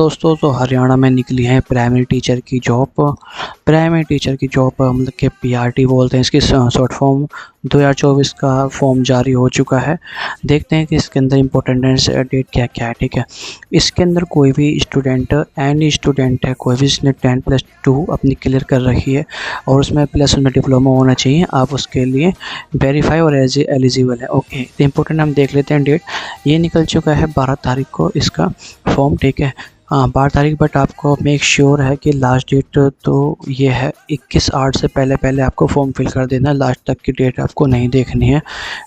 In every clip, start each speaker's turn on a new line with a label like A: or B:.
A: दोस्तों तो हरियाणा में निकली है प्राइमरी टीचर की जॉब। प्राइमरी टीचर की जॉब मतलब कि पीआरटी बोलते हैं इसकी शॉर्ट फॉर्म। 2024 का फॉर्म जारी हो चुका है। देखते हैं कि इसके अंदर इम्पोर्टेंट डेट क्या क्या है। ठीक है, इसके अंदर कोई भी स्टूडेंट एनी स्टूडेंट है, कोई भी जिसने 10+2 अपनी क्लियर कर रखी है और उसमें प्लस उनमें डिप्लोमा होना चाहिए, आप उसके लिए वेरीफाई और एलिजिबल है। ओके, तो इम्पोर्टेंट हम देख लेते हैं डेट। ये निकल चुका है 12 तारीख को इसका फॉर्म। ठीक है, 12 तारीख, बट आपको मेक श्योर है कि लास्ट डेट तो ये है 21/8 से पहले आपको फॉर्म फिल कर देना है। लास्ट तक की डेट आपको नहीं देखनी है।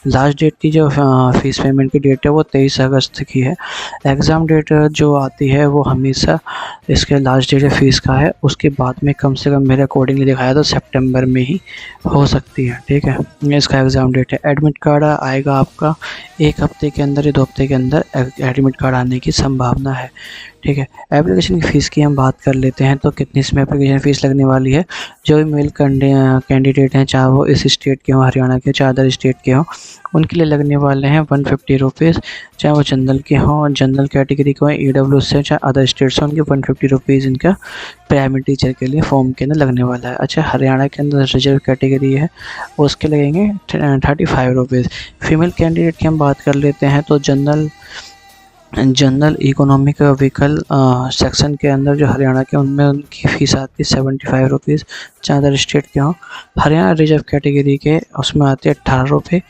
A: लास्ट डेट की जो फ़ीस पेमेंट की डेट है वो 23 अगस्त की है। एग्ज़ाम डेट जो आती है वो हमेशा इसके लास्ट डेट फ़ीस का है, उसके बाद में कम से कम मेरे अकॉर्डिंगली दिखाया तो सितंबर में ही हो सकती है। ठीक है, ये इसका एग्ज़ाम डेट है। एडमिट कार्ड आएगा आपका 1 हफ्ते के अंदर या 2 हफ्ते के अंदर एडमिट कार्ड आने की संभावना है। ठीक है, एप्लीकेशन की फ़ीस की हम बात कर लेते हैं तो कितनी इसमें एप्लीकेशन फ़ीस लगने वाली है। जो भी मेल कैंडिडेट हैं, चाहे वो इस स्टेट के हों, हरियाणा के, चाहे अदर स्टेट के हों, उनके लिए लगने वाले हैं 150 रुपीज़। चाहे वो जनरल के हों, जनरल कैटेगरी के हों, EWS से, चाहे अदर स्टेट से, उनके 150 रुपीज़ इनका प्राइमरी टीचर के लिए फॉर्म के अंदर लगने वाला है। अच्छा, हरियाणा के अंदर रिजर्व कैटेगरी है, उसके लगेंगे 35 रुपीज़। फीमेल कैंडिडेट की हम बात कर लेते हैं तो जनरल इकोनॉमिक व्हीकल सेक्शन के अंदर जो हरियाणा के, उनमें उनकी फ़ीस आती है 75 रुपीज़, चाहे अदर स्टेट के हों। हरियाणा रिजर्व कैटेगरी के उसमें आती है 18 रुपये।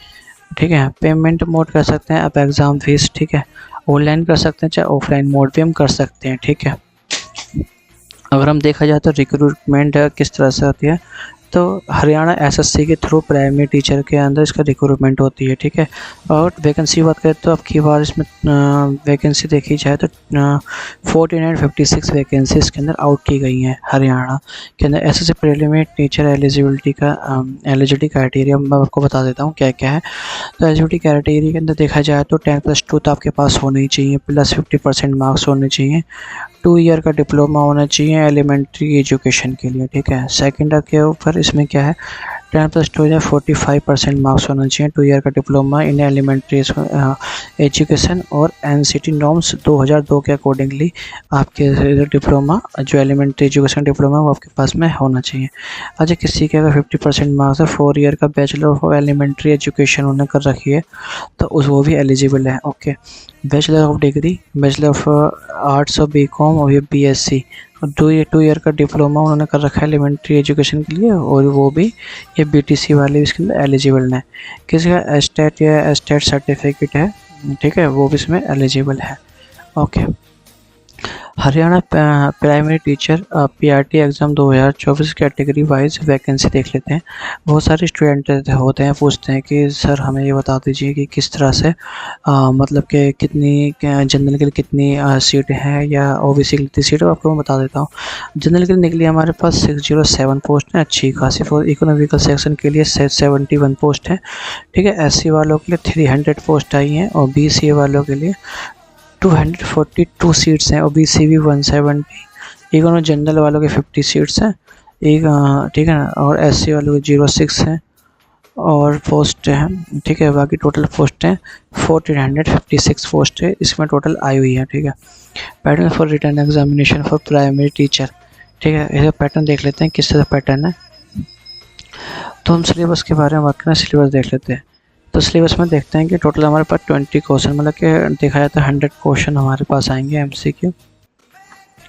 A: ठीक है, पेमेंट मोड कर सकते हैं आप एग्ज़ाम फ़ीस। ठीक है, ऑनलाइन कर सकते हैं, चाहे ऑफलाइन मोड भी हम कर सकते हैं। ठीक है, अगर हम देखा जाए तो रिक्रूटमेंट किस तरह से होती है तो हरियाणा SSC के थ्रू प्राइमरी टीचर के अंदर इसका रिक्रूटमेंट होती है। ठीक है, और वैकेंसी बात करें तो अब की बार इसमें वैकेंसी देखी जाए तो 1456 वैकेंसी इसके अंदर आउट की गई हैं हरियाणा के अंदर। SSC preliminary teacher eligibility criteria मैं आपको बता देता हूँ क्या क्या है। तो एलिजिबिलिटी क्राइटेरिया के अंदर देखा जाए तो 10+2 तो आपके पास होना ही चाहिए, प्लस 50% मार्क्स होने चाहिए, 2 ईयर का डिप्लोमा होना चाहिए एलिमेंट्री एजुकेशन के लिए। ठीक है, सेकेंड के ऊपर इसमें क्या है, 10+2 या 45% मार्क्स होना चाहिए, 2 ईयर का डिप्लोमा इन एलिमेंट्री एजुकेशन और NCT नॉर्म्स 2002 के अकॉर्डिंगली आपके डिप्लोमा जो एलिमेंट्री एजुकेशन डिप्लोमा वो आपके पास में होना चाहिए। अच्छा, किसी के अगर 50% मार्क्स है, 4 ईयर का बैचलर ऑफ एलिमेंट्री एजुकेशन उन्होंने कर रखी है तो वो भी एलिजिबल है। Okay, bachelor of degree, bachelor of arts और BCom और ये BSc, 2 ईयर का डिप्लोमा उन्होंने कर रखा है एलिमेंट्री एजुकेशन के लिए, और वो भी ये BTC वाले इसके अंदर एलिजिबल है। किसी का एस्टेट या एस्टेट सर्टिफिकेट है, ठीक है, वो भी इसमें एलिजिबल है। Okay, Haryana primary teacher PRT exam 2024 category wise vacancy देख लेते हैं। बहुत सारे स्टूडेंट होते हैं, पूछते हैं कि सर हमें ये बता दीजिए कि किस तरह से मतलब कि कितनी जनरल के लिए कितनी सीट हैं या OBC के लिए कितनी सीट है, आपको मैं बता देता हूँ। जनरल के लिए निकली हमारे पास 607 पोस्ट हैं, अच्छी खासी। इकोनॉमिकल सेक्शन के लिए 71 पोस्ट हैं। ठीक है, SC वालों के लिए 300 पोस्ट आई हैं और BCA वालों के लिए 242 सीट्स हैं, OBC भी 170, इकोनो जनरल वालों के 50 सीट्स हैं एक। ठीक है ना, और SC वालों के 06 हैं और पोस्ट हैं। ठीक है, बाकी टोटल पोस्ट हैं 1456 पोस्ट है इसमें टोटल आई हुई है। ठीक है, pattern for written examination for primary teacher. ठीक है, इसका पैटर्न देख लेते हैं किस तरह पैटर्न है। तो हम सिलेबस के बारे में बात करें, सिलेबस देख लेते हैं। तो सिलेबस में देखते हैं कि टोटल हमारे पास 20 क्वेश्चन, मतलब कि देखा जाता है 100 क्वेश्चन हमारे पास आएंगे MCQ।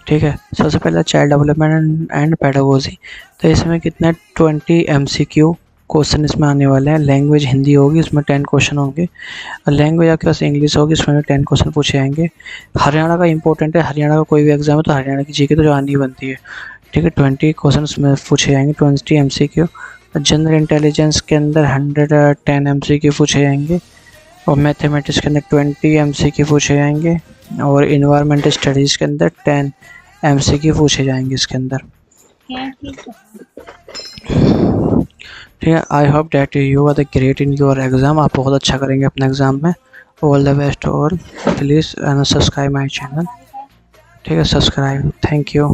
A: ठीक है, सबसे पहले चाइल्ड डेवलपमेंट एंड पेडागोजी, तो इसमें कितना 20 MCQ क्वेश्चन इसमें आने वाले हैं। लैंग्वेज हिंदी होगी, उसमें 10 क्वेश्चन होंगे, और लैंग्वेज आपके पास इंग्लिश होगी, उसमें 10 क्वेश्चन पूछे जाएंगे। हरियाणा का इंपॉर्टेंट है, हरियाणा का कोई भी एग्जाम है तो हरियाणा की GK तो जो आनी बनती है। ठीक है, 20 क्वेश्चन उसमें पूछे जाएंगे, 20 MCQ। जनरल इंटेलिजेंस के अंदर 110 MCQ पूछे जाएंगे, और मैथमेटिक्स के अंदर 20 MCQ पूछे जाएंगे, और इन्वायरमेंटल स्टडीज़ के अंदर 10 MCQ पूछे जाएंगे इसके अंदर। ठीक है, I hope that you are the great in your exam. आप बहुत अच्छा करेंगे अपने एग्ज़ाम में। All the best all. Please subscribe my channel. ठीक है, सब्सक्राइब। Thank you.